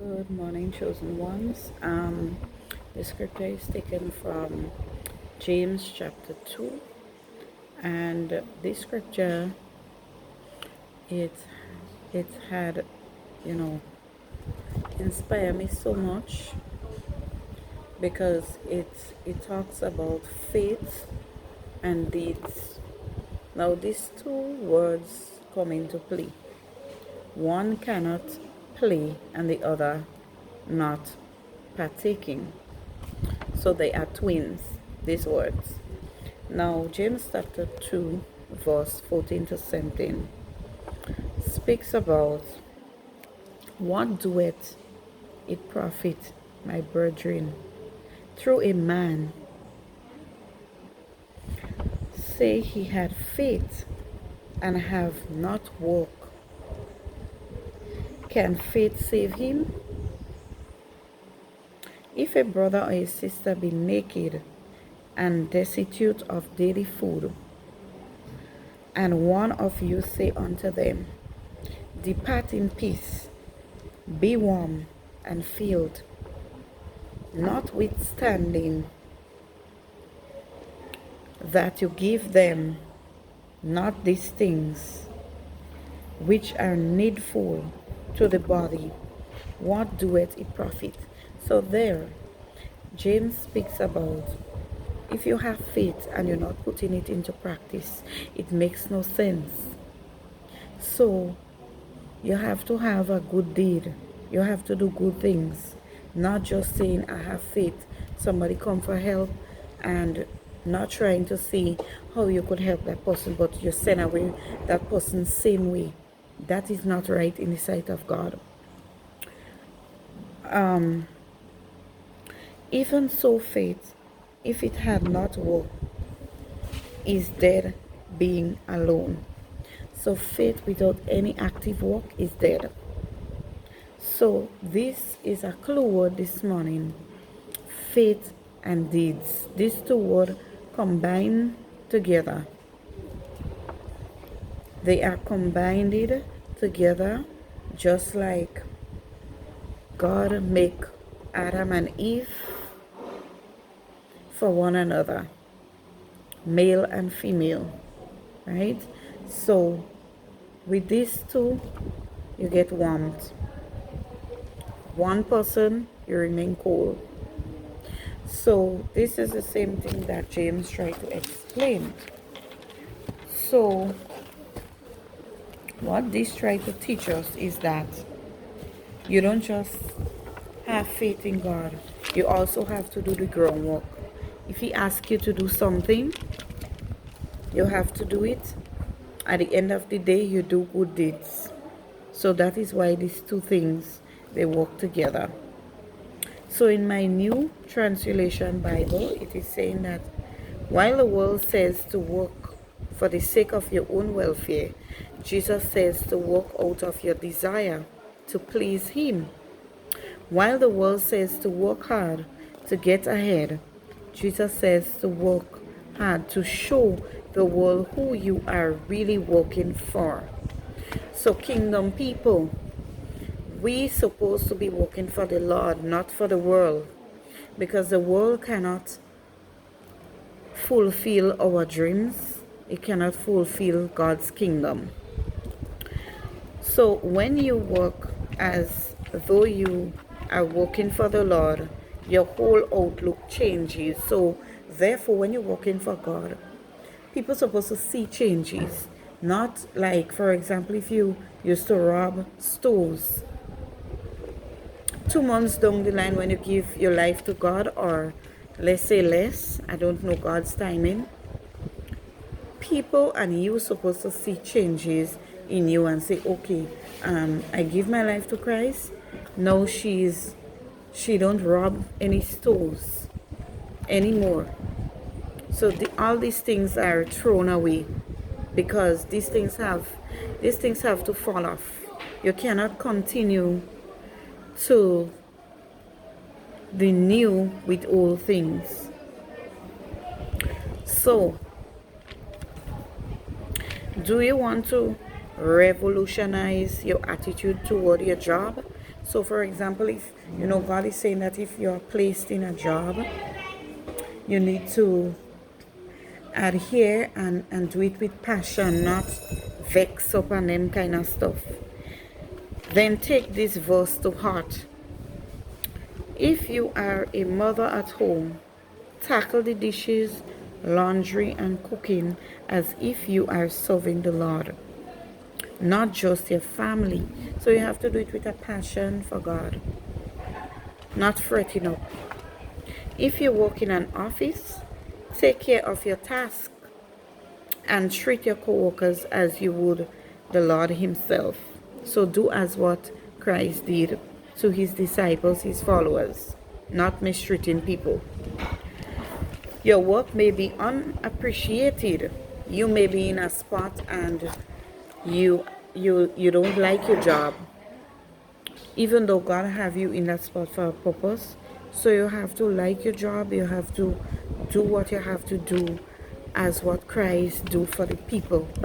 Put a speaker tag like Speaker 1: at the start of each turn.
Speaker 1: Good morning, chosen ones. The scripture is taken from James chapter 2, and this scripture it it had you know inspired me so much because it talks about faith and deeds. Now these two words come into play. One cannot play and the other not partaking. So they are twins, these words. Now, James chapter 2, verse 14 to 17 speaks about what doeth it profit, my brethren, through a man say he had faith and have not work. Can faith save him? If a brother or a sister be naked and destitute of daily food, and one of you say unto them, depart in peace, be warm and filled, notwithstanding that you give them not these things which are needful to the body, what doeth it profit? So there, James speaks about if you have faith and you're not putting it into practice, it makes no sense. So you have to have a good deed. You have to do good things, not just saying I have faith. Somebody come for help and not trying to see how you could help that person, but you send away that person same way. That is not right in the sight of God. Even so, faith, if it had not worked, is dead being alone. So faith without any active work is dead. So this is a clue word this morning. Faith and deeds. These two words combined together. They are combined together just like God make Adam and Eve for one another, male and female, right? So with these two, you get warmth. One person, you remain cold. So this is the same thing that James tried to explain. So what this tries to teach us is that you don't just have faith in God, you also have to do the groundwork. If He asks you to do something, you have to do it. At the end of the day, you do good deeds. So that is why these two things, they work together. So in my New Translation Bible, it is saying that while the world says to work for the sake of your own welfare, Jesus says to work out of your desire to please Him. While the world says to work hard to get ahead, Jesus says to work hard to show the world who you are really working for. So kingdom people, we supposed to be working for the Lord, not for the world, because the world cannot fulfill our dreams. It cannot fulfill God's kingdom. So when you work as though you are working for the Lord, your whole outlook changes. So therefore, when you're working for God, people are supposed to see changes. Not like, for example, if you used to rob stores, 2 months down the line when you give your life to God, or let's say less, I don't know God's timing, people and you supposed to see changes in you and say, okay, I give my life to Christ. Now she don't rob any stores anymore. So all these things are thrown away because these things have to fall off. You cannot continue to the new with old things. So do you want to revolutionize your attitude toward your job? So for example, if God is saying that if you're placed in a job, you need to adhere and do it with passion, not vex up and them kind of stuff. Then take this verse to heart. If you are a mother at home, tackle the dishes, laundry, and cooking as if you are serving the Lord, not just your family. So you have to do it with a passion for God, not fretting up. If you work in an office, take care of your task and treat your co-workers as you would the Lord himself. So do as what Christ did to his disciples, his followers, not mistreating people. Your work may be unappreciated. You may be in a spot and you don't like your job, even though God have you in that spot for a purpose. So you have to like your job. You have to do what you have to do as what Christ do for the people.